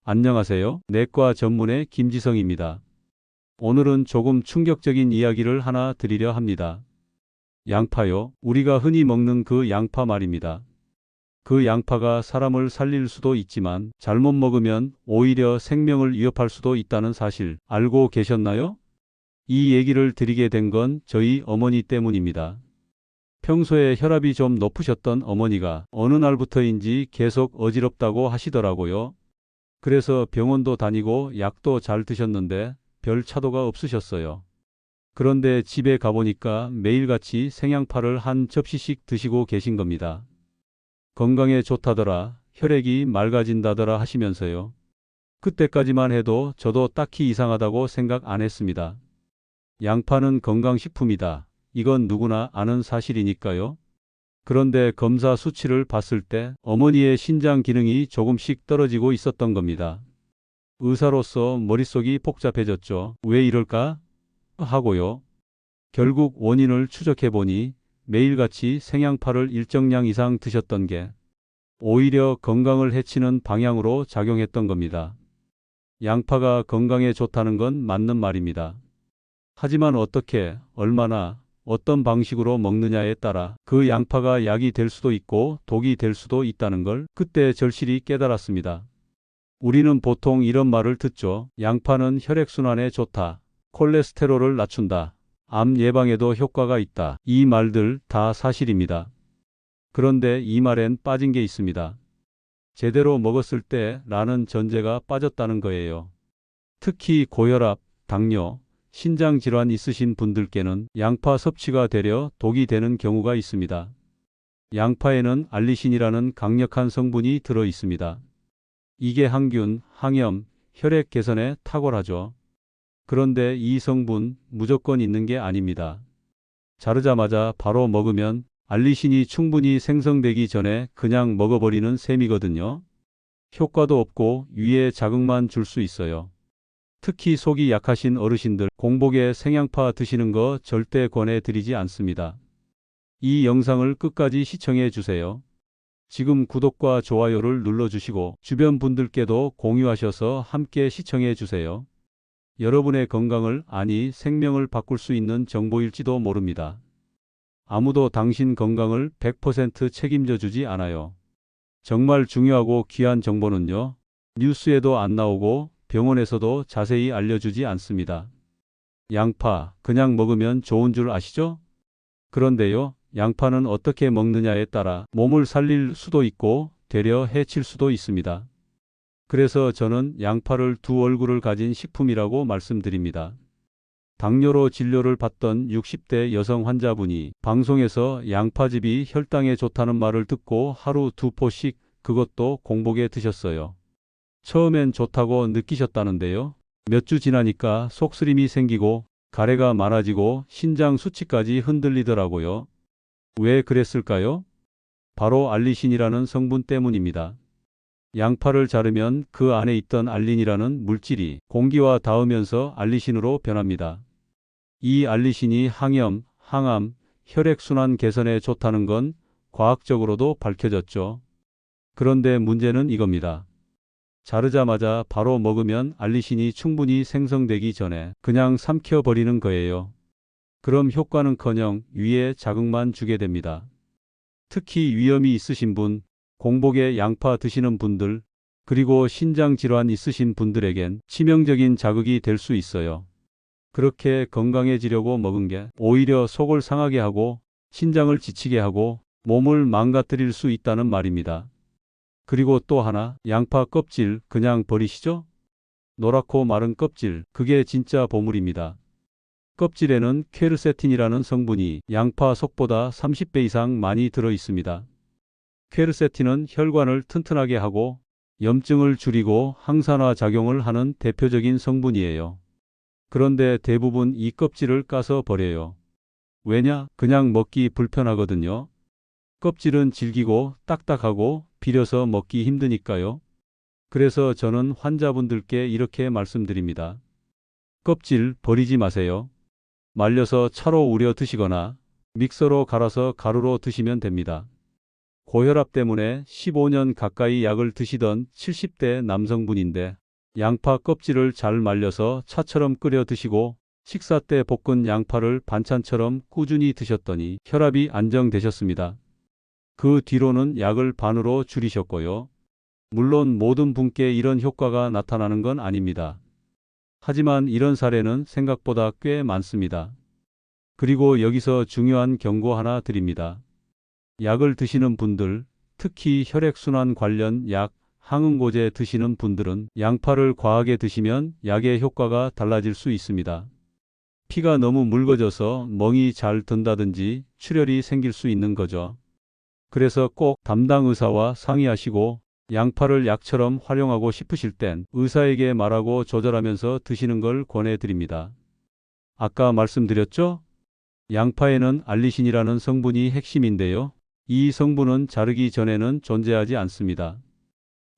안녕하세요. 내과 전문의 김지성입니다. 오늘은 조금 충격적인 이야기를 하나 드리려 합니다. 양파요. 우리가 흔히 먹는 그 양파 말입니다. 그 양파가 사람을 살릴 수도 있지만 잘못 먹으면 오히려 생명을 위협할 수도 있다는 사실 알고 계셨나요? 이 얘기를 드리게 된 건 저희 어머니 때문입니다. 평소에 혈압이 좀 높으셨던 어머니가 어느 날부터인지 계속 어지럽다고 하시더라고요. 그래서 병원도 다니고 약도 잘 드셨는데 별 차도가 없으셨어요. 그런데 집에 가보니까 매일같이 생양파를 한 접시씩 드시고 계신 겁니다. 건강에 좋다더라, 혈액이 맑아진다더라 하시면서요. 그때까지만 해도 저도 딱히 이상하다고 생각 안 했습니다. 양파는 건강식품이다. 이건 누구나 아는 사실이니까요. 그런데 검사 수치를 봤을 때 어머니의 신장 기능이 조금씩 떨어지고 있었던 겁니다. 의사로서 머릿속이 복잡해졌죠. 왜 이럴까? 하고요. 결국 원인을 추적해 보니 매일같이 생양파를 일정량 이상 드셨던 게 오히려 건강을 해치는 방향으로 작용했던 겁니다. 양파가 건강에 좋다는 건 맞는 말입니다. 하지만 어떻게, 얼마나, 어떤 방식으로 먹느냐에 따라 그 양파가 약이 될 수도 있고 독이 될 수도 있다는 걸 그때 절실히 깨달았습니다. 우리는 보통 이런 말을 듣죠. 양파는 혈액순환에 좋다. 콜레스테롤을 낮춘다. 암 예방에도 효과가 있다. 이 말들 다 사실입니다. 그런데 이 말엔 빠진 게 있습니다. 제대로 먹었을 때 라는 전제가 빠졌다는 거예요. 특히 고혈압, 당뇨, 신장질환 있으신 분들께는 양파 섭취가 되려 독이 되는 경우가 있습니다. 양파에는 알리신이라는 강력한 성분이 들어 있습니다. 이게 항균, 항염, 혈액 개선에 탁월하죠. 그런데 이 성분 무조건 있는 게 아닙니다. 자르자마자 바로 먹으면 알리신이 충분히 생성되기 전에 그냥 먹어버리는 셈이거든요. 효과도 없고 위에 자극만 줄 수 있어요. 특히 속이 약하신 어르신들 공복에 생양파 드시는 거 절대 권해드리지 않습니다. 이 영상을 끝까지 시청해 주세요. 지금 구독과 좋아요를 눌러주시고 주변 분들께도 공유하셔서 함께 시청해 주세요. 여러분의 건강을, 아니 생명을 바꿀 수 있는 정보일지도 모릅니다. 아무도 당신 건강을 100% 책임져 주지 않아요. 정말 중요하고 귀한 정보는요, 뉴스에도 안 나오고 병원에서도 자세히 알려주지 않습니다. 양파, 그냥 먹으면 좋은 줄 아시죠? 그런데요, 양파는 어떻게 먹느냐에 따라 몸을 살릴 수도 있고 되려 해칠 수도 있습니다. 그래서 저는 양파를 두 얼굴을 가진 식품이라고 말씀드립니다. 당뇨로 진료를 받던 60대 여성 환자분이 방송에서 양파즙이 혈당에 좋다는 말을 듣고 하루 2포씩, 그것도 공복에 드셨어요. 처음엔 좋다고 느끼셨다는데요. 몇 주 지나니까 속쓰림이 생기고 가래가 많아지고 신장 수치까지 흔들리더라고요. 왜 그랬을까요? 바로 알리신이라는 성분 때문입니다. 양파를 자르면 그 안에 있던 알린이라는 물질이 공기와 닿으면서 알리신으로 변합니다. 이 알리신이 항염, 항암, 혈액순환 개선에 좋다는 건 과학적으로도 밝혀졌죠. 그런데 문제는 이겁니다. 자르자마자 바로 먹으면 알리신이 충분히 생성되기 전에 그냥 삼켜버리는 거예요. 그럼 효과는커녕 위에 자극만 주게 됩니다. 특히 위염이 있으신 분, 공복에 양파 드시는 분들, 그리고 신장질환 있으신 분들에겐 치명적인 자극이 될 수 있어요. 그렇게 건강해지려고 먹은 게 오히려 속을 상하게 하고 신장을 지치게 하고 몸을 망가뜨릴 수 있다는 말입니다. 그리고 또 하나, 양파 껍질 그냥 버리시죠? 노랗고 마른 껍질, 그게 진짜 보물입니다. 껍질에는 퀘르세틴이라는 성분이 양파 속보다 30배 이상 많이 들어 있습니다. 퀘르세틴은 혈관을 튼튼하게 하고 염증을 줄이고 항산화 작용을 하는 대표적인 성분이에요. 그런데 대부분 이 껍질을 까서 버려요. 왜냐? 그냥 먹기 불편하거든요. 껍질은 질기고 딱딱하고 비려서 먹기 힘드니까요. 그래서 저는 환자분들께 이렇게 말씀드립니다. 껍질 버리지 마세요. 말려서 차로 우려 드시거나 믹서로 갈아서 가루로 드시면 됩니다. 고혈압 때문에 15년 가까이 약을 드시던 70대 남성분인데 양파 껍질을 잘 말려서 차처럼 끓여 드시고 식사 때 볶은 양파를 반찬처럼 꾸준히 드셨더니 혈압이 안정되셨습니다. 그 뒤로는 약을 반으로 줄이셨고요. 물론 모든 분께 이런 효과가 나타나는 건 아닙니다. 하지만 이런 사례는 생각보다 꽤 많습니다. 그리고 여기서 중요한 경고 하나 드립니다. 약을 드시는 분들, 특히 혈액순환 관련 약, 항응고제 드시는 분들은 양파를 과하게 드시면 약의 효과가 달라질 수 있습니다. 피가 너무 묽어져서 멍이 잘 든다든지 출혈이 생길 수 있는 거죠. 그래서 꼭 담당 의사와 상의하시고 양파를 약처럼 활용하고 싶으실 땐 의사에게 말하고 조절하면서 드시는 걸 권해드립니다. 아까 말씀드렸죠? 양파에는 알리신이라는 성분이 핵심인데요. 이 성분은 자르기 전에는 존재하지 않습니다.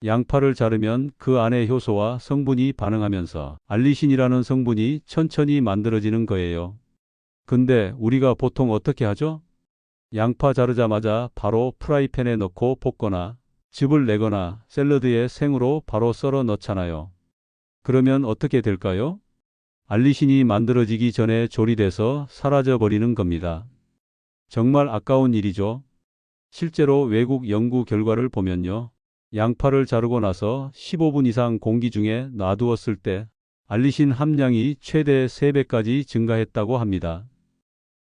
양파를 자르면 그 안의 효소와 성분이 반응하면서 알리신이라는 성분이 천천히 만들어지는 거예요. 근데 우리가 보통 어떻게 하죠? 양파 자르자마자 바로 프라이팬에 넣고 볶거나 즙을 내거나 샐러드에 생으로 바로 썰어 넣잖아요. 그러면 어떻게 될까요? 알리신이 만들어지기 전에 조리돼서 사라져 버리는 겁니다. 정말 아까운 일이죠. 실제로 외국 연구 결과를 보면요. 양파를 자르고 나서 15분 이상 공기 중에 놔두었을 때 알리신 함량이 최대 3배까지 증가했다고 합니다.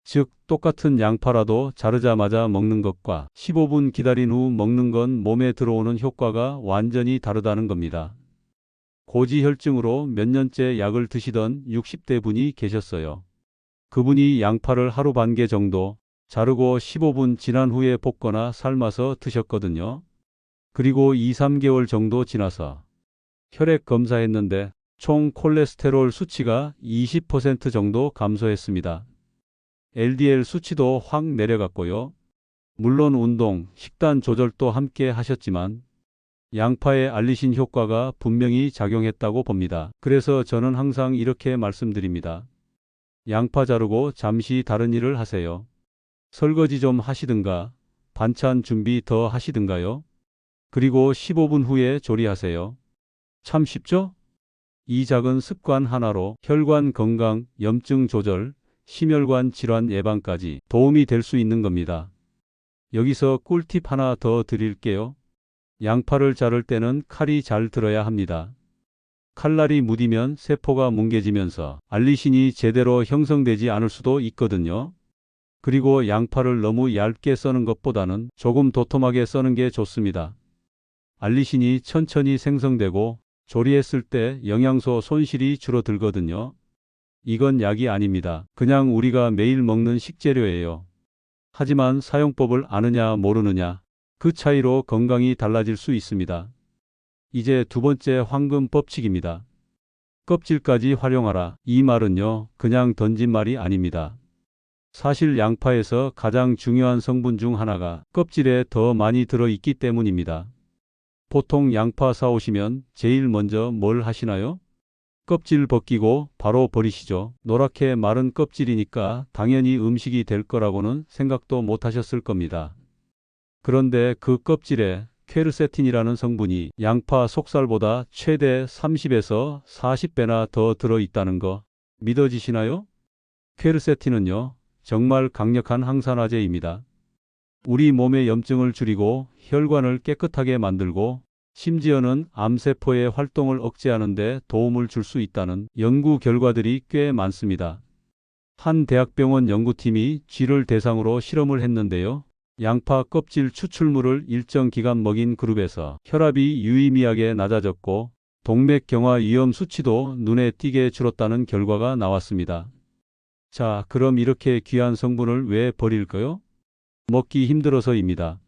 즉, 똑같은 양파라도 자르자마자 먹는 것과 15분 기다린 후 먹는 건 몸에 들어오는 효과가 완전히 다르다는 겁니다. 고지혈증으로 몇 년째 약을 드시던 60대 분이 계셨어요. 그분이 양파를 하루 반 개 정도 자르고 15분 지난 후에 볶거나 삶아서 드셨거든요. 그리고 2, 3개월 정도 지나서 혈액 검사했는데 총 콜레스테롤 수치가 20% 정도 감소했습니다. LDL 수치도 확 내려갔고요. 물론 운동, 식단 조절도 함께 하셨지만 양파의 알리신 효과가 분명히 작용했다고 봅니다. 그래서 저는 항상 이렇게 말씀드립니다. 양파 자르고 잠시 다른 일을 하세요. 설거지 좀 하시든가 반찬 준비 더 하시든가요. 그리고 15분 후에 조리하세요. 참 쉽죠? 이 작은 습관 하나로 혈관 건강, 염증 조절, 심혈관 질환 예방까지 도움이 될 수 있는 겁니다. 여기서 꿀팁 하나 더 드릴게요. 양파를 자를 때는 칼이 잘 들어야 합니다. 칼날이 무디면 세포가 뭉개지면서 알리신이 제대로 형성되지 않을 수도 있거든요. 그리고 양파를 너무 얇게 써는 것보다는 조금 도톰하게 써는 게 좋습니다. 알리신이 천천히 생성되고 조리했을 때 영양소 손실이 줄어들거든요. 이건 약이 아닙니다. 그냥 우리가 매일 먹는 식재료예요. 하지만 사용법을 아느냐 모르느냐, 그 차이로 건강이 달라질 수 있습니다. 이제 두 번째 황금 법칙입니다. 껍질까지 활용하라. 이 말은요, 그냥 던진 말이 아닙니다. 사실 양파에서 가장 중요한 성분 중 하나가 껍질에 더 많이 들어있기 때문입니다. 보통 양파 사오시면 제일 먼저 뭘 하시나요? 껍질 벗기고 바로 버리시죠. 노랗게 마른 껍질이니까 당연히 음식이 될 거라고는 생각도 못 하셨을 겁니다. 그런데 그 껍질에 퀘르세틴이라는 성분이 양파 속살보다 최대 30에서 40배나 더 들어있다는 거 믿어지시나요? 퀘르세틴은요, 정말 강력한 항산화제입니다. 우리 몸의 염증을 줄이고 혈관을 깨끗하게 만들고 심지어는 암세포의 활동을 억제하는 데 도움을 줄 수 있다는 연구 결과들이 꽤 많습니다. 한 대학병원 연구팀이 쥐를 대상으로 실험을 했는데요. 양파 껍질 추출물을 일정 기간 먹인 그룹에서 혈압이 유의미하게 낮아졌고 동맥경화 위험 수치도 눈에 띄게 줄었다는 결과가 나왔습니다. 자, 그럼 이렇게 귀한 성분을 왜 버릴까요? 먹기 힘들어서입니다.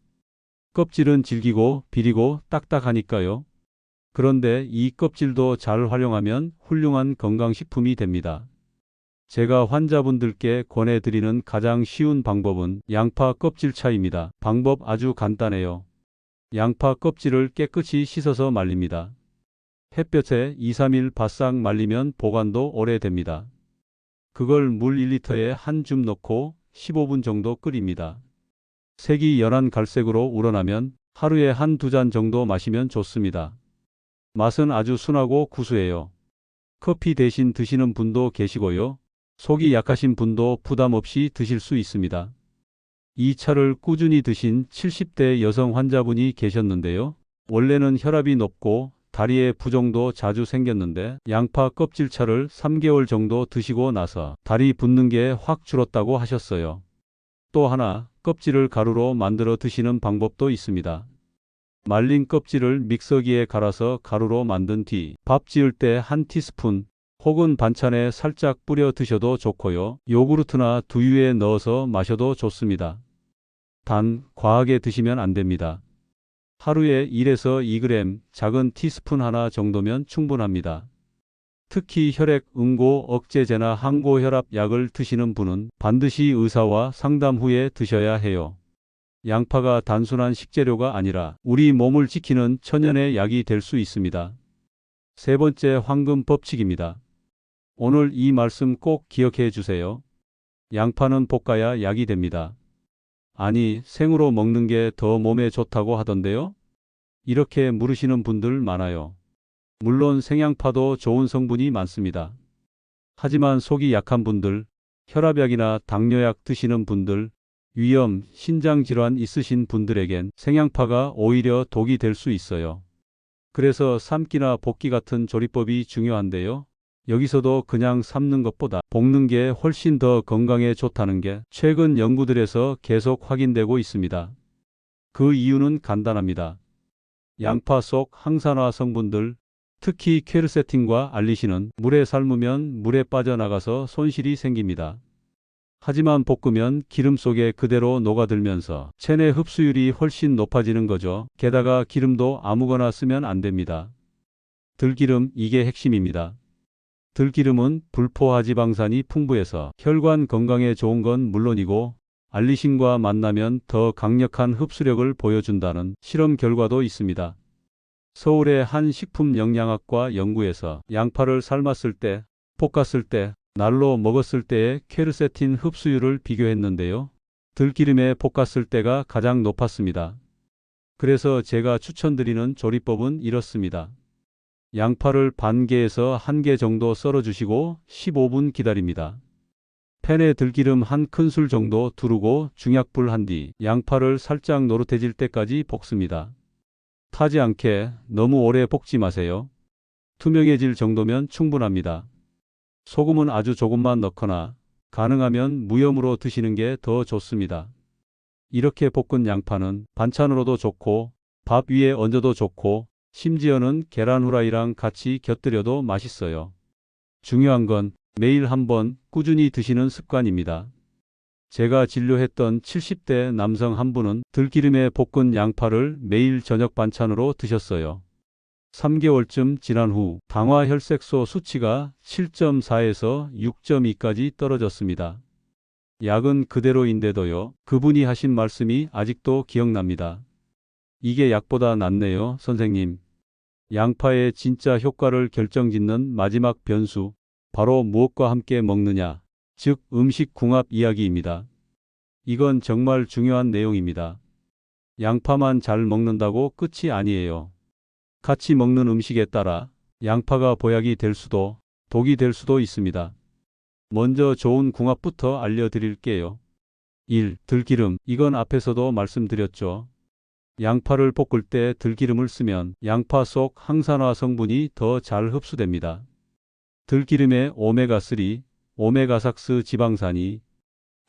껍질은 질기고 비리고 딱딱하니까요. 그런데 이 껍질도 잘 활용하면 훌륭한 건강식품이 됩니다. 제가 환자분들께 권해드리는 가장 쉬운 방법은 양파 껍질 차이입니다. 방법 아주 간단해요. 양파 껍질을 깨끗이 씻어서 말립니다. 햇볕에 2, 3일 바싹 말리면 보관도 오래됩니다. 그걸 물 1리터에 한 줌 넣고 15분 정도 끓입니다. 색이 연한 갈색으로 우러나면 하루에 한두 잔 정도 마시면 좋습니다. 맛은 아주 순하고 구수해요. 커피 대신 드시는 분도 계시고요. 속이 약하신 분도 부담 없이 드실 수 있습니다. 이 차를 꾸준히 드신 70대 여성 환자분이 계셨는데요. 원래는 혈압이 높고 다리에 부종도 자주 생겼는데 양파 껍질차를 3개월 정도 드시고 나서 다리 붓는 게 확 줄었다고 하셨어요. 또 하나, 껍질을 가루로 만들어 드시는 방법도 있습니다. 말린 껍질을 믹서기에 갈아서 가루로 만든 뒤 밥 지을 때 한 티스푼 혹은 반찬에 살짝 뿌려 드셔도 좋고요. 요구르트나 두유에 넣어서 마셔도 좋습니다. 단, 과하게 드시면 안 됩니다. 하루에 1에서 2g, 작은 티스푼 하나 정도면 충분합니다. 특히 혈액 응고 억제제나 항고혈압 약을 드시는 분은 반드시 의사와 상담 후에 드셔야 해요. 양파가 단순한 식재료가 아니라 우리 몸을 지키는 천연의 약이 될 수 있습니다. 세 번째, 황금 법칙입니다. 오늘 이 말씀 꼭 기억해 주세요. 양파는 볶아야 약이 됩니다. 아니, 생으로 먹는 게 더 몸에 좋다고 하던데요? 이렇게 물으시는 분들 많아요. 물론 생양파도 좋은 성분이 많습니다. 하지만 속이 약한 분들, 혈압약이나 당뇨약 드시는 분들, 위염, 신장질환 있으신 분들에겐 생양파가 오히려 독이 될 수 있어요. 그래서 삶기나 볶기 같은 조리법이 중요한데요. 여기서도 그냥 삶는 것보다 볶는 게 훨씬 더 건강에 좋다는 게 최근 연구들에서 계속 확인되고 있습니다. 그 이유는 간단합니다. 양파 속 항산화 성분들, 특히 퀘르세틴과 알리신은 물에 삶으면 물에 빠져나가서 손실이 생깁니다. 하지만 볶으면 기름 속에 그대로 녹아들면서 체내 흡수율이 훨씬 높아지는 거죠. 게다가 기름도 아무거나 쓰면 안 됩니다. 들기름, 이게 핵심입니다. 들기름은 불포화 지방산이 풍부해서 혈관 건강에 좋은 건 물론이고 알리신과 만나면 더 강력한 흡수력을 보여준다는 실험 결과도 있습니다. 서울의 한 식품영양학과 연구에서 양파를 삶았을 때, 볶았을 때, 날로 먹었을 때의 퀘르세틴 흡수율을 비교했는데요. 들기름에 볶았을 때가 가장 높았습니다. 그래서 제가 추천드리는 조리법은 이렇습니다. 양파를 반 개에서 1개 정도 썰어주시고 15분 기다립니다. 팬에 들기름 한 큰술 정도 두르고 중약불 한 뒤 양파를 살짝 노릇해질 때까지 볶습니다. 타지 않게 너무 오래 볶지 마세요. 투명해질 정도면 충분합니다. 소금은 아주 조금만 넣거나 가능하면 무염으로 드시는 게 더 좋습니다. 이렇게 볶은 양파는 반찬으로도 좋고 밥 위에 얹어도 좋고 심지어는 계란 후라이랑 같이 곁들여도 맛있어요. 중요한 건 매일 한번 꾸준히 드시는 습관입니다. 제가 진료했던 70대 남성 한 분은 들기름에 볶은 양파를 매일 저녁 반찬으로 드셨어요. 3개월쯤 지난 후 당화 혈색소 수치가 7.4에서 6.2까지 떨어졌습니다. 약은 그대로인데도요. 그분이 하신 말씀이 아직도 기억납니다. 이게 약보다 낫네요, 선생님. 양파의 진짜 효과를 결정짓는 마지막 변수, 바로 무엇과 함께 먹느냐, 즉 음식 궁합 이야기입니다. 이건 정말 중요한 내용입니다. 양파만 잘 먹는다고 끝이 아니에요. 같이 먹는 음식에 따라 양파가 보약이 될 수도 독이 될 수도 있습니다. 먼저 좋은 궁합부터 알려드릴게요. 1. 들기름. 이건 앞에서도 말씀드렸죠. 양파를 볶을 때 들기름을 쓰면 양파 속 항산화 성분이 더 잘 흡수됩니다. 들기름에 오메가3, 오메가6 지방산이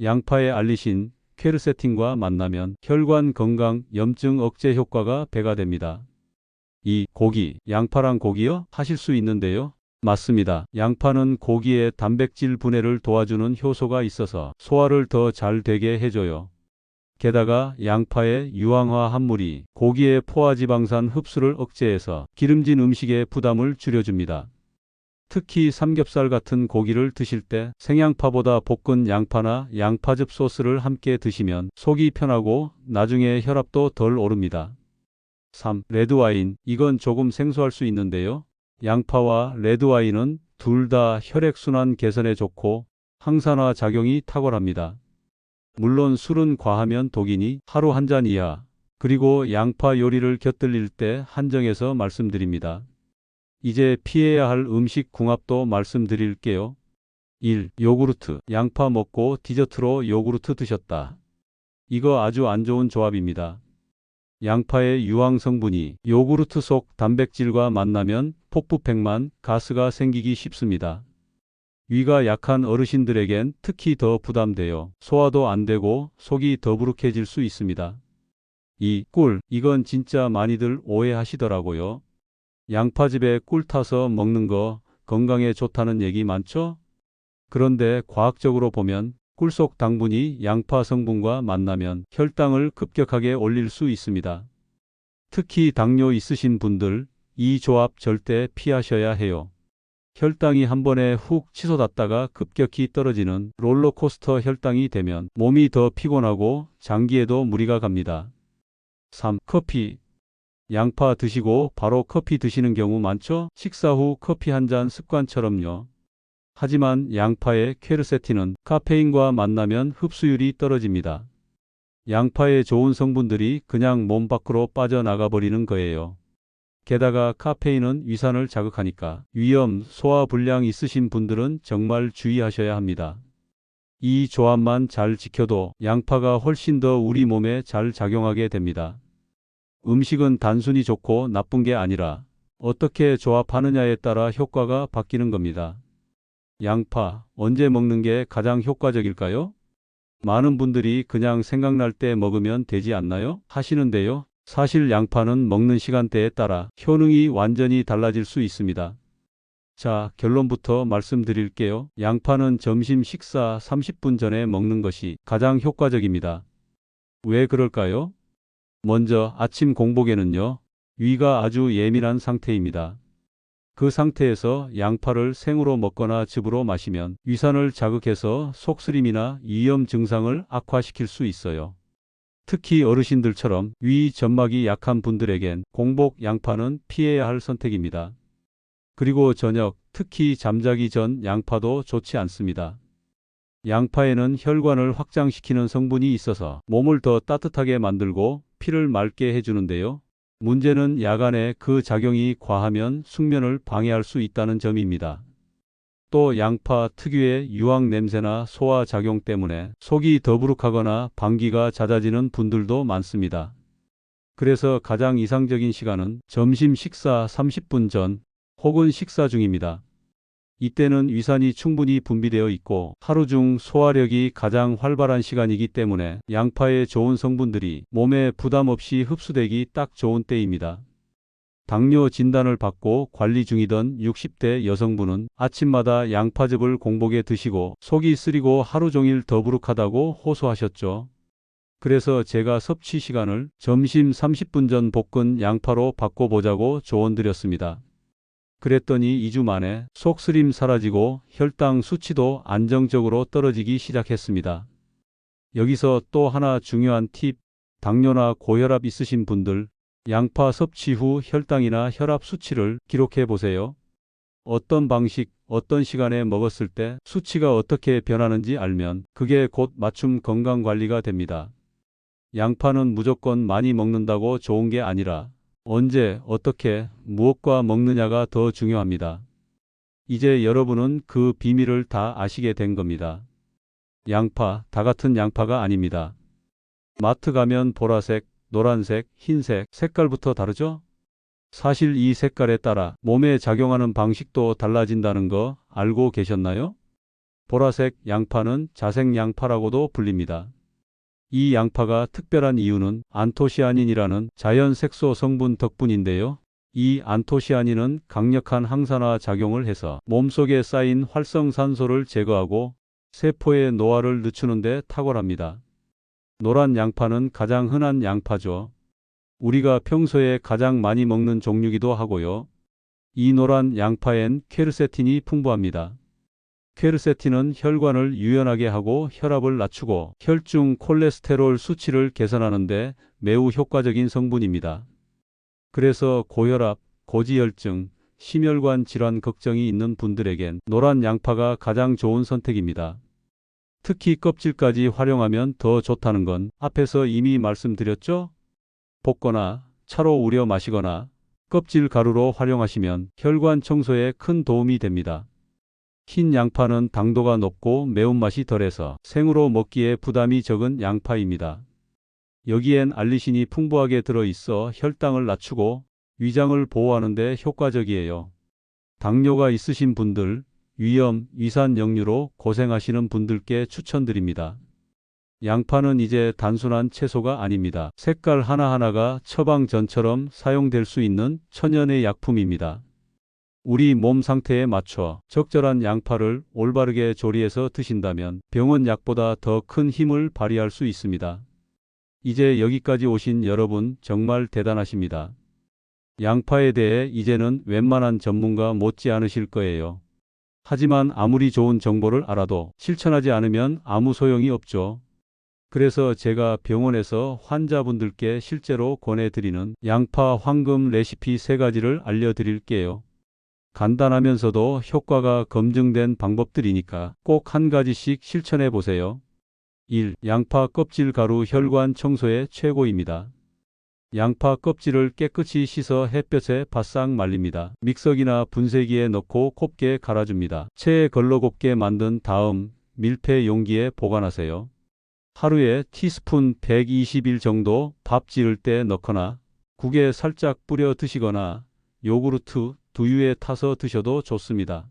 양파의 알리신, 퀘르세틴과 만나면 혈관 건강, 염증 억제 효과가 배가 됩니다. 2. 고기. 양파랑 고기요? 하실 수 있는데요. 맞습니다. 양파는 고기의 단백질 분해를 도와주는 효소가 있어서 소화를 더 잘 되게 해줘요. 게다가 양파의 유황화 합물이 고기의 포화지방산 흡수를 억제해서 기름진 음식의 부담을 줄여줍니다. 특히 삼겹살 같은 고기를 드실 때 생양파보다 볶은 양파나 양파즙 소스를 함께 드시면 속이 편하고 나중에 혈압도 덜 오릅니다. 3. 레드와인. 이건 조금 생소할 수 있는데요. 양파와 레드와인은 둘 다 혈액순환 개선에 좋고 항산화 작용이 탁월합니다. 물론 술은 과하면 독이니 하루 한 잔 이하. 그리고 양파 요리를 곁들일 때 한정해서 말씀드립니다. 이제 피해야 할 음식 궁합도 말씀드릴게요. 1. 요구르트. 양파 먹고 디저트로 요구르트 드셨다. 이거 아주 안 좋은 조합입니다. 양파의 유황 성분이 요구르트 속 단백질과 만나면 폭부팩만 가스가 생기기 쉽습니다. 위가 약한 어르신들에겐 특히 더 부담돼요. 소화도 안 되고 속이 더부룩해질 수 있습니다. 2. 꿀. 이건 진짜 많이들 오해하시더라고요. 양파즙에 꿀 타서 먹는 거 건강에 좋다는 얘기 많죠? 그런데 과학적으로 보면 꿀 속 당분이 양파 성분과 만나면 혈당을 급격하게 올릴 수 있습니다. 특히 당뇨 있으신 분들 이 조합 절대 피하셔야 해요. 혈당이 한 번에 훅 치솟았다가 급격히 떨어지는 롤러코스터 혈당이 되면 몸이 더 피곤하고 장기에도 무리가 갑니다. 3. 커피. 양파 드시고 바로 커피 드시는 경우 많죠? 식사 후 커피 한 잔 습관처럼요. 하지만 양파의 퀘르세틴은 카페인과 만나면 흡수율이 떨어집니다. 양파의 좋은 성분들이 그냥 몸 밖으로 빠져나가 버리는 거예요. 게다가 카페인은 위산을 자극하니까 위염, 소화 불량 있으신 분들은 정말 주의하셔야 합니다. 이 조합만 잘 지켜도 양파가 훨씬 더 우리 몸에 잘 작용하게 됩니다. 음식은 단순히 좋고 나쁜 게 아니라 어떻게 조합하느냐에 따라 효과가 바뀌는 겁니다. 양파, 언제 먹는 게 가장 효과적일까요? 많은 분들이 그냥 생각날 때 먹으면 되지 않나요? 하시는데요. 사실 양파는 먹는 시간대에 따라 효능이 완전히 달라질 수 있습니다. 자, 결론부터 말씀드릴게요. 양파는 점심 식사 30분 전에 먹는 것이 가장 효과적입니다. 왜 그럴까요? 먼저 아침 공복에는요, 위가 아주 예민한 상태입니다. 그 상태에서 양파를 생으로 먹거나 즙으로 마시면 위산을 자극해서 속쓰림이나 위염 증상을 악화시킬 수 있어요. 특히 어르신들처럼 위 점막이 약한 분들에겐 공복 양파는 피해야 할 선택입니다. 그리고 저녁, 특히 잠자기 전 양파도 좋지 않습니다. 양파에는 혈관을 확장시키는 성분이 있어서 몸을 더 따뜻하게 만들고 피를 맑게 해주는데요. 문제는 야간에 그 작용이 과하면 숙면을 방해할 수 있다는 점입니다. 또 양파 특유의 유황 냄새나 소화 작용 때문에 속이 더부룩하거나 방귀가 잦아지는 분들도 많습니다. 그래서 가장 이상적인 시간은 점심 식사 30분 전 혹은 식사 중입니다. 이때는 위산이 충분히 분비되어 있고 하루 중 소화력이 가장 활발한 시간이기 때문에 양파의 좋은 성분들이 몸에 부담 없이 흡수되기 딱 좋은 때입니다. 당뇨 진단을 받고 관리 중이던 60대 여성분은 아침마다 양파즙을 공복에 드시고 속이 쓰리고 하루 종일 더부룩하다고 호소하셨죠. 그래서 제가 섭취 시간을 점심 30분 전 볶은 양파로 바꿔보자고 조언드렸습니다. 그랬더니 2주 만에 속쓰림 사라지고 혈당 수치도 안정적으로 떨어지기 시작했습니다. 여기서 또 하나 중요한 팁, 당뇨나 고혈압 있으신 분들, 양파 섭취 후 혈당이나 혈압 수치를 기록해 보세요. 어떤 방식, 어떤 시간에 먹었을 때 수치가 어떻게 변하는지 알면 그게 곧 맞춤 건강 관리가 됩니다. 양파는 무조건 많이 먹는다고 좋은 게 아니라 언제, 어떻게, 무엇과 먹느냐가 더 중요합니다. 이제 여러분은 그 비밀을 다 아시게 된 겁니다. 양파, 다 같은 양파가 아닙니다. 마트 가면 보라색, 노란색, 흰색, 색깔부터 다르죠? 사실 이 색깔에 따라 몸에 작용하는 방식도 달라진다는 거 알고 계셨나요? 보라색 양파는 자색 양파라고도 불립니다. 이 양파가 특별한 이유는 안토시아닌이라는 자연 색소 성분 덕분인데요. 이 안토시아닌은 강력한 항산화 작용을 해서 몸속에 쌓인 활성산소를 제거하고 세포의 노화를 늦추는 데 탁월합니다. 노란 양파는 가장 흔한 양파죠. 우리가 평소에 가장 많이 먹는 종류기도 하고요. 이 노란 양파엔 퀘르세틴이 풍부합니다. 퀘르세틴은 혈관을 유연하게 하고 혈압을 낮추고 혈중 콜레스테롤 수치를 개선하는 데 매우 효과적인 성분입니다. 그래서 고혈압, 고지혈증, 심혈관 질환 걱정이 있는 분들에겐 노란 양파가 가장 좋은 선택입니다. 특히 껍질까지 활용하면 더 좋다는 건 앞에서 이미 말씀드렸죠? 볶거나 차로 우려 마시거나 껍질 가루로 활용하시면 혈관 청소에 큰 도움이 됩니다. 흰 양파는 당도가 높고 매운맛이 덜해서 생으로 먹기에 부담이 적은 양파입니다. 여기엔 알리신이 풍부하게 들어있어 혈당을 낮추고 위장을 보호하는 데 효과적이에요. 당뇨가 있으신 분들, 위염, 위산 역류로 고생하시는 분들께 추천드립니다. 양파는 이제 단순한 채소가 아닙니다. 색깔 하나하나가 처방전처럼 사용될 수 있는 천연의 약품입니다. 우리 몸 상태에 맞춰 적절한 양파를 올바르게 조리해서 드신다면 병원 약보다 더 큰 힘을 발휘할 수 있습니다. 이제 여기까지 오신 여러분 정말 대단하십니다. 양파에 대해 이제는 웬만한 전문가 못지 않으실 거예요. 하지만 아무리 좋은 정보를 알아도 실천하지 않으면 아무 소용이 없죠. 그래서 제가 병원에서 환자분들께 실제로 권해드리는 양파 황금 레시피 3가지를 알려드릴게요. 간단하면서도 효과가 검증된 방법들이니까 꼭 한 가지씩 실천해 보세요. 1. 양파 껍질 가루 혈관 청소에 최고입니다. 양파 껍질을 깨끗이 씻어 햇볕에 바싹 말립니다. 믹서기나 분쇄기에 넣고 곱게 갈아줍니다. 체에 걸러 곱게 만든 다음 밀폐 용기에 보관하세요. 하루에 티스푼 120일 정도 밥 지을 때 넣거나 국에 살짝 뿌려 드시거나 요구르트, 두유에 타서 드셔도 좋습니다.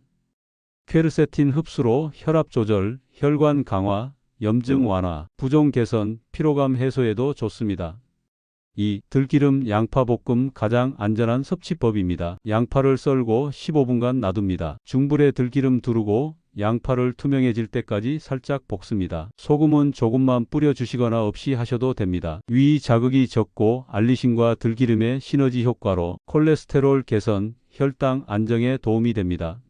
퀘르세틴 흡수로 혈압 조절, 혈관 강화, 염증 완화, 부종 개선, 피로감 해소에도 좋습니다. 2. 들기름 양파 볶음 가장 안전한 섭취법입니다. 양파를 썰고 15분간 놔둡니다. 중불에 들기름 두르고 양파를 투명해질 때까지 살짝 볶습니다. 소금은 조금만 뿌려주시거나 없이 하셔도 됩니다. 위 자극이 적고 알리신과 들기름의 시너지 효과로 콜레스테롤 개선, 혈당 안정에 도움이 됩니다.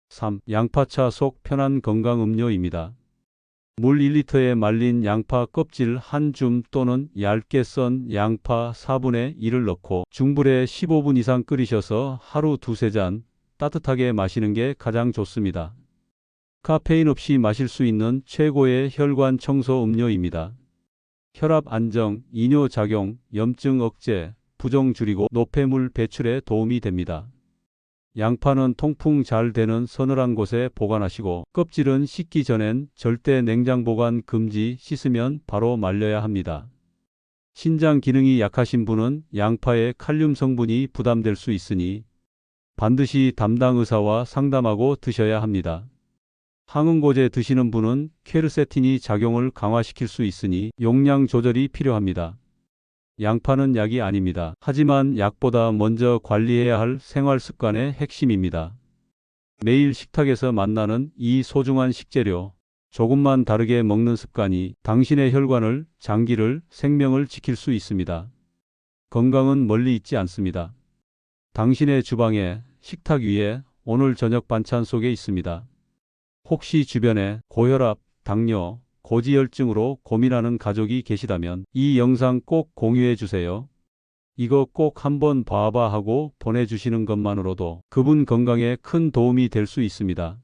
3. 양파차 속 편한 건강 음료입니다. 물 1리터에 말린 양파 껍질 한 줌 또는 얇게 썬 양파 4분의 1을 넣고 중불에 15분 이상 끓이셔서 하루 2~3잔 따뜻하게 마시는 게 가장 좋습니다. 카페인 없이 마실 수 있는 최고의 혈관 청소 음료입니다. 혈압 안정, 이뇨 작용, 염증 억제, 부종 줄이고 노폐물 배출에 도움이 됩니다. 양파는 통풍 잘 되는 서늘한 곳에 보관하시고 껍질은 씻기 전엔 절대 냉장 보관 금지, 씻으면 바로 말려야 합니다. 신장 기능이 약하신 분은 양파의 칼륨 성분이 부담될 수 있으니 반드시 담당 의사와 상담하고 드셔야 합니다. 항응고제 드시는 분은 퀘르세틴이 작용을 강화시킬 수 있으니 용량 조절이 필요합니다. 양파는 약이 아닙니다. 하지만 약보다 먼저 관리해야 할 생활 습관의 핵심입니다. 매일 식탁에서 만나는 이 소중한 식재료, 조금만 다르게 먹는 습관이 당신의 혈관을, 장기를, 생명을 지킬 수 있습니다. 건강은 멀리 있지 않습니다. 당신의 주방에, 식탁 위에, 오늘 저녁 반찬 속에 있습니다. 혹시 주변에 고혈압, 당뇨, 고지혈증으로 고민하는 가족이 계시다면 이 영상 꼭 공유해 주세요. 이거 꼭 한번 봐봐 하고 보내주시는 것만으로도 그분 건강에 큰 도움이 될 수 있습니다.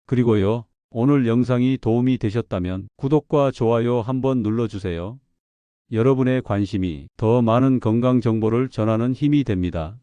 그리고요, 오늘 영상이 도움이 되셨다면 구독과 좋아요 한번 눌러주세요. 여러분의 관심이 더 많은 건강 정보를 전하는 힘이 됩니다.